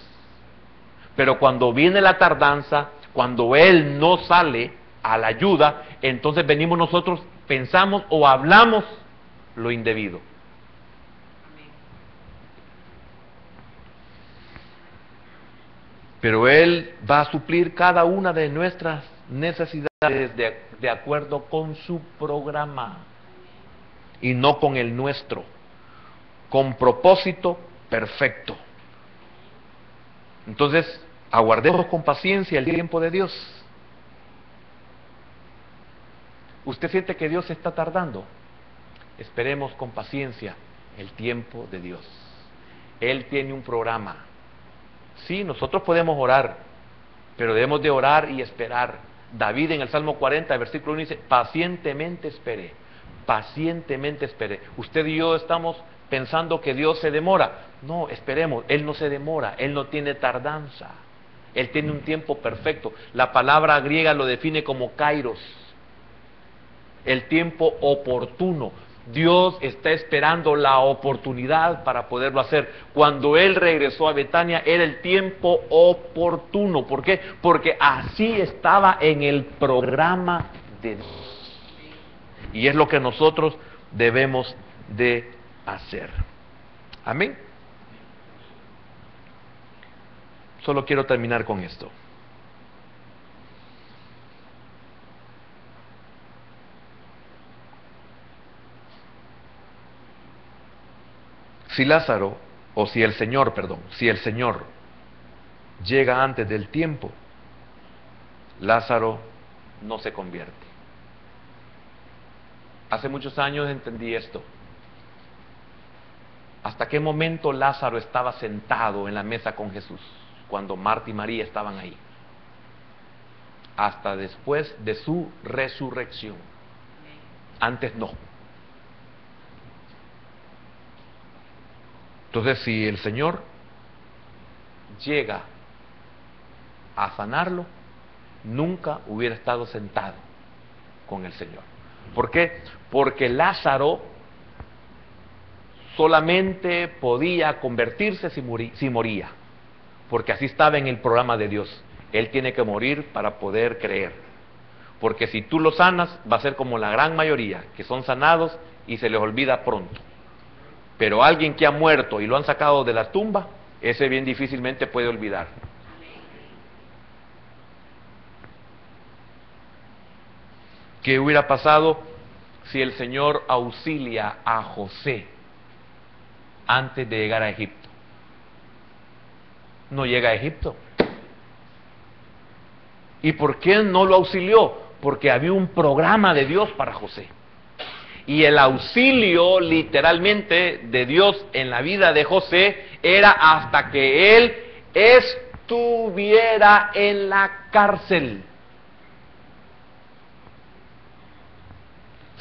pero cuando viene la tardanza, cuando Él no sale a la ayuda, entonces venimos nosotros, pensamos o hablamos lo indebido. Pero Él va a suplir cada una de nuestras necesidades de acuerdo con su programa y no con el nuestro, con propósito perfecto. Entonces, aguardemos con paciencia el tiempo de Dios. ¿Usted siente que Dios está tardando? Esperemos con paciencia el tiempo de Dios. Él tiene un programa. Sí, nosotros podemos orar, pero debemos de orar y esperar. David en el Salmo 40, versículo 1 dice, pacientemente esperé, pacientemente esperé. Usted y yo estamos pensando que Dios se demora. No, esperemos, Él no se demora, Él no tiene tardanza. Él tiene un tiempo perfecto. La palabra griega lo define como kairos, el tiempo oportuno. Dios está esperando la oportunidad para poderlo hacer. Cuando Él regresó a Betania era el tiempo oportuno. ¿Por qué? Porque así estaba en el programa de Dios. Y es lo que nosotros debemos de hacer. Amén. Solo quiero terminar con esto. Si Lázaro, o si el Señor, perdón, si el Señor llega antes del tiempo, Lázaro no se convierte. Hace muchos años entendí esto. ¿Hasta qué momento Lázaro estaba sentado en la mesa con Jesús? Cuando Marta y María estaban ahí. Hasta después de su resurrección. Antes no. Entonces, si el Señor llega a sanarlo, nunca hubiera estado sentado con el Señor. ¿Por qué? Porque Lázaro solamente podía convertirse si moría, porque así estaba en el programa de Dios. Él tiene que morir para poder creer, porque si tú lo sanas, va a ser como la gran mayoría, que son sanados y se les olvida pronto. Pero alguien que ha muerto y lo han sacado de la tumba, ese bien difícilmente puede olvidar. ¿Qué hubiera pasado si el Señor auxilia a José antes de llegar a Egipto? No llega a Egipto. ¿Y por qué no lo auxilió? Porque había un programa de Dios para José. Y el auxilio literalmente de Dios en la vida de José era hasta que él estuviera en la cárcel.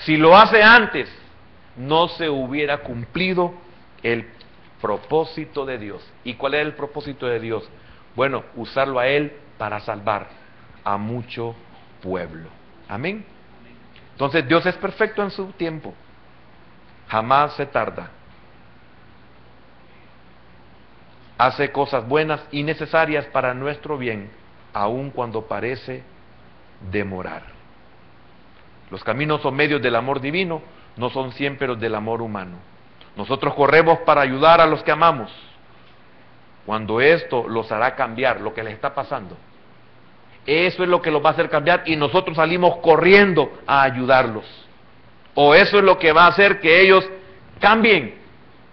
Si lo hace antes, no se hubiera cumplido el propósito de Dios. ¿Y cuál era el propósito de Dios? Bueno, usarlo a él para salvar a mucho pueblo. Amén. Entonces Dios es perfecto en su tiempo. Jamás se tarda. Hace cosas buenas y necesarias para nuestro bien, aun cuando parece demorar. Los caminos o medios del amor divino no son siempre los del amor humano. Nosotros corremos para ayudar a los que amamos, cuando esto los hará cambiar lo que les está pasando. Eso es lo que los va a hacer cambiar y nosotros salimos corriendo a ayudarlos. O eso es lo que va a hacer que ellos cambien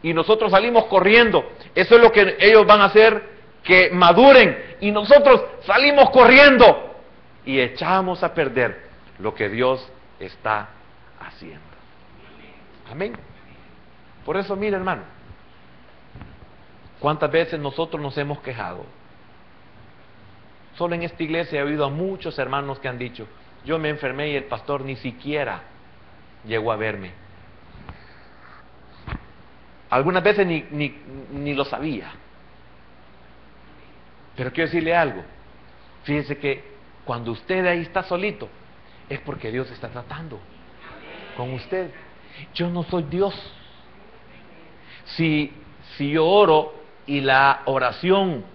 y nosotros salimos corriendo. Eso es lo que ellos van a hacer que maduren y nosotros salimos corriendo y echamos a perder lo que Dios está haciendo. Amén. Por eso, mira, hermano, ¿cuántas veces nosotros nos hemos quejado? Solo en esta iglesia he oído a muchos hermanos que han dicho: yo me enfermé y el pastor ni siquiera llegó a verme. Algunas veces ni lo sabía. Pero quiero decirle algo. Fíjese que cuando usted ahí está solito, es porque Dios está tratando con usted. Yo no soy Dios. Si yo oro y la oración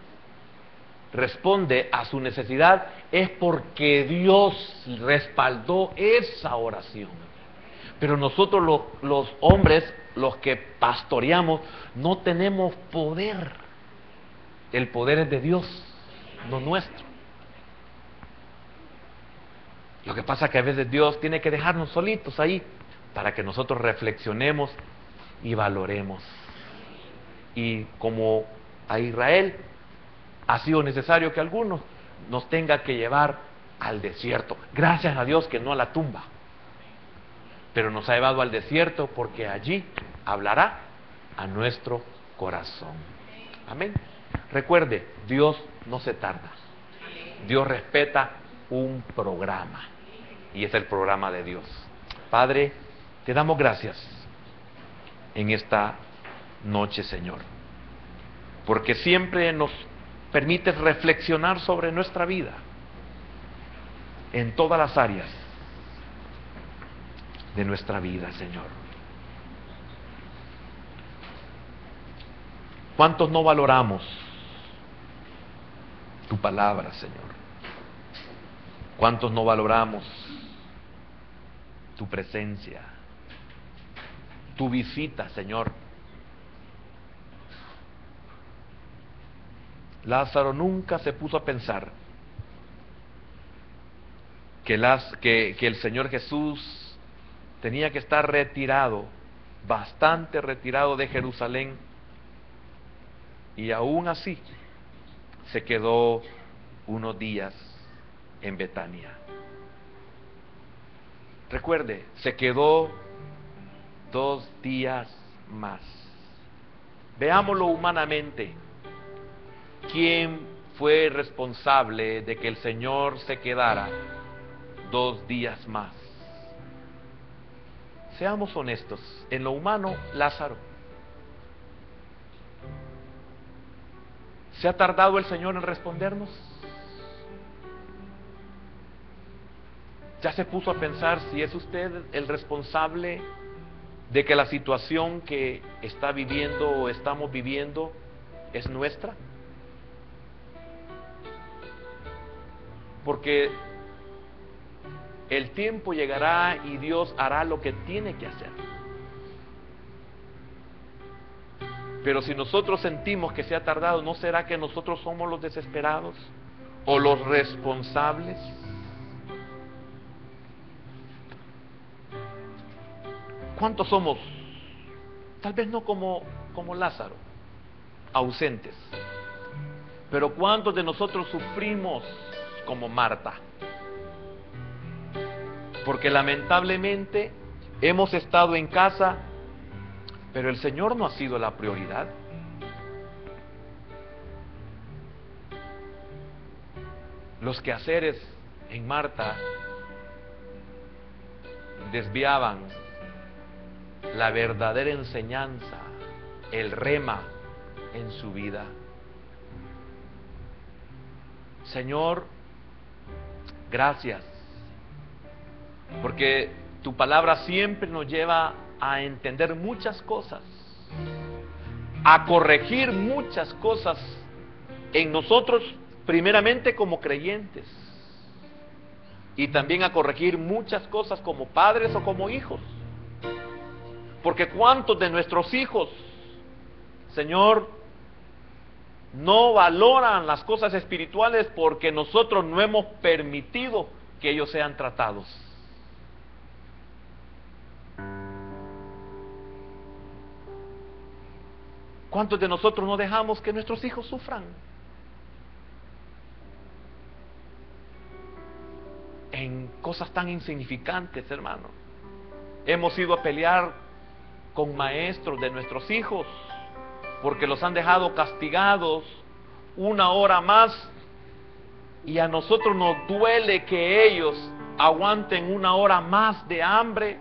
responde a su necesidad, es porque Dios respaldó esa oración. Pero nosotros los hombres, los que pastoreamos, no tenemos poder. El poder es de Dios, no nuestro. Lo que pasa es que a veces Dios tiene que dejarnos solitos ahí para que nosotros reflexionemos y valoremos. Y como a Israel ha sido necesario que algunos nos tenga que llevar al desierto. Gracias a Dios que no a la tumba, pero nos ha llevado al desierto porque allí hablará a nuestro corazón. Amén. Recuerde, Dios no se tarda. Dios respeta un programa y es el programa de Dios. Padre, te damos gracias en esta noche, Señor, porque siempre nos permites reflexionar sobre nuestra vida en todas las áreas de nuestra vida, Señor. ¿Cuántos no valoramos tu palabra, Señor? ¿Cuántos no valoramos tu presencia, tu visita, Señor? Lázaro nunca se puso a pensar que el Señor Jesús tenía que estar retirado, bastante retirado de Jerusalén, y aún así se quedó unos días en Betania. Recuerde, se quedó 2 días más. Veámoslo humanamente. ¿Quién fue responsable de que el Señor se quedara 2 días más? Seamos honestos. En lo humano, Lázaro. ¿Se ha tardado el Señor en respondernos? ¿Ya se puso a pensar si es usted el responsable de que la situación que está viviendo o estamos viviendo es nuestra? Porque el tiempo llegará y Dios hará lo que tiene que hacer. Pero si nosotros sentimos que se ha tardado, ¿no será que nosotros somos los desesperados o los responsables? ¿Cuántos somos? Tal vez no como Lázaro, ausentes. Pero ¿cuántos de nosotros sufrimos como Marta? Porque lamentablemente hemos estado en casa, pero el Señor no ha sido la prioridad. Los quehaceres en Marta desviaban la verdadera enseñanza, el rema en su vida. Señor, gracias, porque tu palabra siempre nos lleva a entender muchas cosas, a corregir muchas cosas en nosotros, primeramente como creyentes, y también a corregir muchas cosas como padres o como hijos. Porque cuántos de nuestros hijos, Señor, no valoran las cosas espirituales porque nosotros no hemos permitido que ellos sean tratados. ¿Cuántos de nosotros no dejamos que nuestros hijos sufran? En cosas tan insignificantes, hermano. Hemos ido a pelear con maestros de nuestros hijos porque los han dejado castigados 1 hora más, y a nosotros nos duele que ellos aguanten 1 hora más de hambre,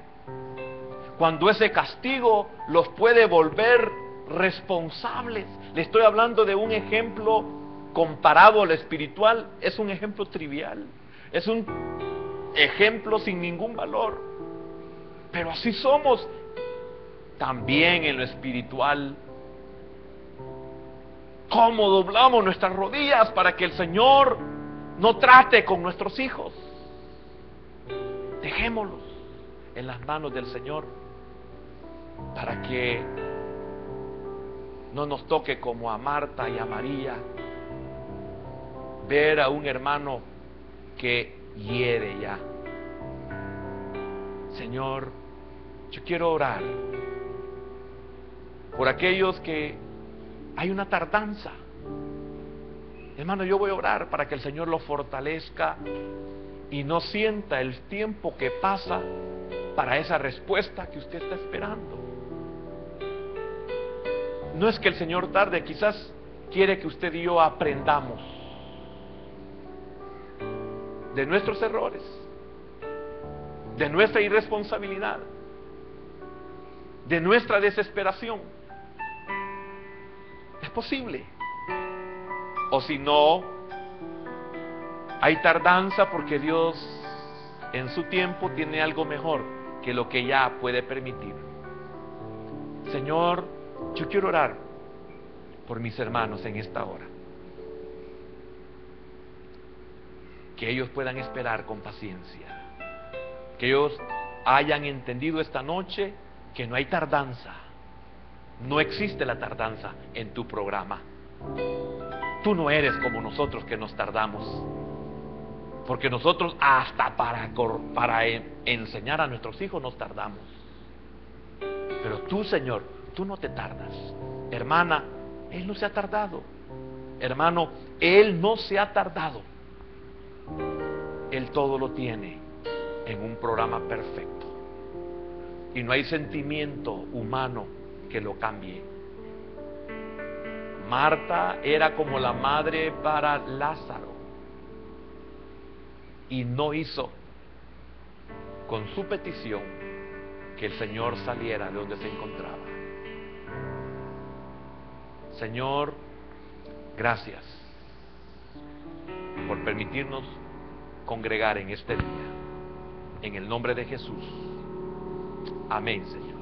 cuando ese castigo los puede volver responsables. Le estoy hablando de un ejemplo comparado a lo espiritual, es un ejemplo trivial, es un ejemplo sin ningún valor, pero así somos también en lo espiritual. ¿Cómo doblamos nuestras rodillas para que el Señor no trate con nuestros hijos? Dejémoslos en las manos del Señor para que no nos toque como a Marta y a María ver a un hermano que hiere ya. Señor, yo quiero orar por aquellos que hay una tardanza. Hermano, yo voy a orar para que el Señor lo fortalezca y no sienta el tiempo que pasa para esa respuesta que usted está esperando. No es que el Señor tarde, quizás quiere que usted y yo aprendamos de nuestros errores, de nuestra irresponsabilidad, de nuestra desesperación. Es posible. O si no, hay tardanza porque Dios en su tiempo tiene algo mejor que lo que ya puede permitir. Señor, yo quiero orar por mis hermanos en esta hora, que ellos puedan esperar con paciencia, que ellos hayan entendido esta noche que no hay tardanza, no existe la tardanza en tu programa. Tú no eres como nosotros que nos tardamos, porque nosotros hasta para enseñar a nuestros hijos nos tardamos. Pero tú, Señor, tú no te tardas. Hermana, Él no se ha tardado. Hermano, Él no se ha tardado. Él todo lo tiene en un programa perfecto. Y no hay sentimiento humano que lo cambie. Marta era como la madre para Lázaro y no hizo con su petición que el Señor saliera de donde se encontraba. Señor, gracias por permitirnos congregar en este día. En el nombre de Jesús. Amén, Señor.